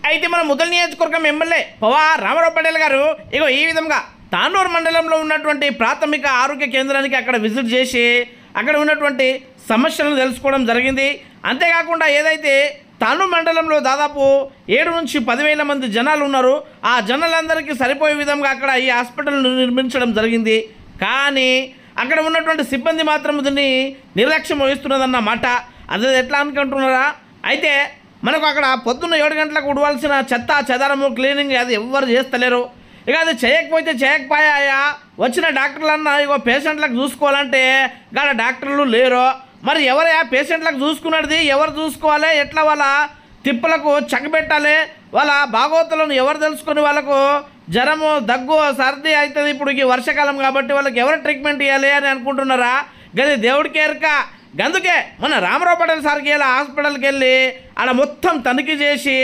అయితే మన ముదల్ నియోజకవర్గం ఎమ్మెల్యే పవా రామారావు పటేల్ గారు ఇగో ఈ విధంగా తానూరు మండలంలో ఉన్నటువంటి ప్రాథమిక ఆరోగ్య కేంద్రానికి అక్కడ విజిట్ చేసి అక్కడ ఉన్నటువంటి సమస్యలను తెలుసుకోవడం జరిగింది. అంతేకాకుండా ఏదైతే తానూరు మండలంలో దాదాపు 7 నుంచి 10,000 మంది జనాలు ఉన్నారు, ఆ జనాలందరికీ సరిపోయే విధంగా అక్కడ ఈ హాస్పిటల్ నిర్మించడం జరిగింది. కానీ అక్కడ ఉన్నటువంటి సిబ్బంది మాత్రం దీన్ని నిర్లక్ష్యం వహిస్తున్నదన్నమాట. అదే ఎట్లా అనుకుంటున్నారా? అయితే మనకు అక్కడ పొద్దున్న 7 గంటలకు ఉడవలసిన చెత్త చెదారము క్లీనింగ్ అది ఎవ్వరు చేస్తలేరు. ఇక అది చేయకపోతే చేయకపోయా వచ్చిన డాక్టర్లన్నా ఇగో పేషెంట్లకు చూసుకోవాలంటే గాడ డాక్టర్లు లేరు. మరి ఎవరైనా పేషెంట్లకు చూసుకున్నది ఎవరు చూసుకోవాలి, ఎట్లా వాళ్ళ తిప్పలకు చక్కబెట్టాలి, వాళ్ళ భాగవతులను ఎవరు తెలుసుకొని వాళ్ళకు జ్వరము దగ్గు సర్ది అవుతుంది. ఇప్పుడు ఈ వర్షాకాలం కాబట్టి వాళ్ళకి ఎవరు ట్రీట్మెంట్ ఇవ్వాలి అని అనుకుంటున్నారా? గది దేవుడికి ఎరక. అందుకే మన రామారావు పటేల్ సార్కి ఇలా హాస్పిటల్కి వెళ్ళి ఆడ మొత్తం తనిఖీ చేసి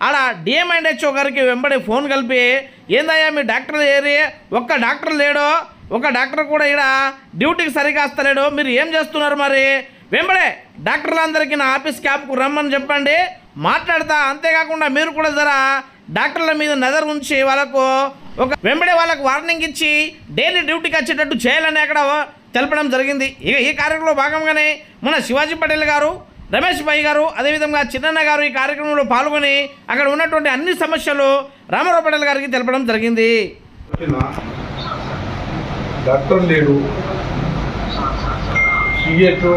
ఆడ డిఎంఐహెచ్ఓ గారికి వెంబడి ఫోన్ కలిపి ఏందయ్యా మీ డాక్టర్ ఏరి ఒక్క డాక్టర్ లేడో, ఒక డాక్టర్ కూడా ఇక్కడ డ్యూటీకి సరిగా వస్తలేడు, మీరు ఏం చేస్తున్నారు? మరి వెంబడే డాక్టర్లందరికీ నా ఆఫీస్ క్యాబ్కు రమ్మని చెప్పండి, మాట్లాడతా. అంతేకాకుండా మీరు కూడా జర డాక్టర్ల మీద నజర్ ఉంచి వాళ్ళకు ఒక వెంబడే వాళ్ళకు వార్నింగ్ ఇచ్చి డైలీ డ్యూటీకి వచ్చేటట్టు చేయాలని అక్కడ తెలపడం జరిగింది. ఇక ఈ కార్యక్రమంలో భాగంగానే మన శివాజీ పటేల్ గారు, రమేష్ భాయ్ గారు, అదేవిధంగా చిన్నన్న గారు ఈ కార్యక్రమంలో పాల్గొని అక్కడ ఉన్నటువంటి అన్ని సమస్యలు రామారావు పటేల్ గారికి తెలపడం జరిగింది. డాక్టర్ లేడు, సిహెచ్ఓ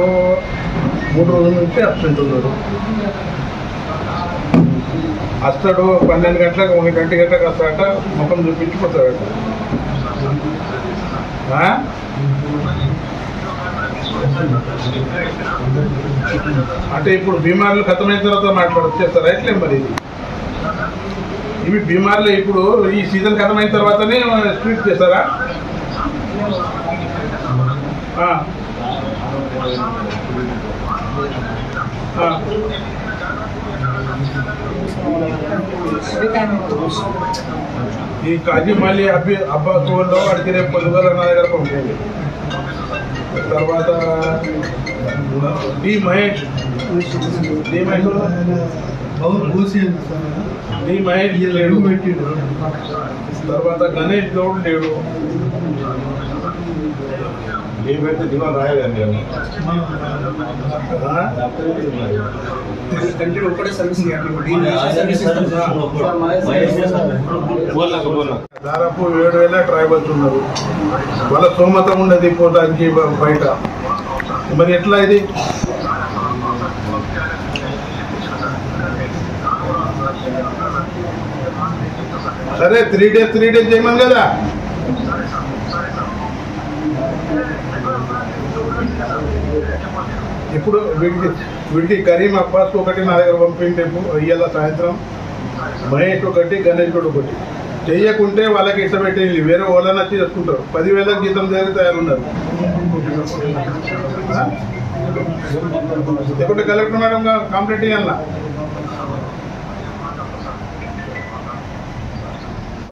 3 రోజుల నుంచి అబ్సెంట్ ఉన్నారు. వస్తాడు 12 గంటలకు 1 గంటలకు వస్తాడట, ముఖం చూపించిపోతాడట. అంటే ఇప్పుడు బీమార్లు ఖతమైన తర్వాత వచ్చేస్తారా ఎట్లే మరి? ఇవి బీమార్లు ఇప్పుడు ఈ సీజన్ ఖతమైన తర్వాతనే ట్రీట్ చేస్తారా? ఈ కాజీ మళ్ళీ అబ్బా స్కూల్లో వాడికి రేపు పొద్దుగల నా దగ్గర పంపేది. తర్వాత డి మహేష్ లేడు. తర్వాత గణేష్ గౌడ్ లేడు. దాదాపు 7,000 ట్రైబల్స్ ఉన్నారు. వాళ్ళ సోమతం ఉండదు పోవడానికి బయట. మరి ఎట్లా ఇది? సరే 3 days చేయమని కదా. ఇప్పుడు వీడికి కరీం అబ్బాస్ ఒకటి నా దగ్గర పంపింటే ఇయ్యాల సాయంత్రం, మహేష్ ఒకటి, గణేష్ ఒకటి. చెయ్యకుంటే వాళ్ళకి ఇష్టపెట్టి వేరే వాళ్ళని వచ్చి చేసుకుంటారు. 10,000 జీతం దగ్గర తయారున్నారు. లేకుంటే కలెక్టర్ మేడం కంప్లైంట్ ఇవ్వాలా?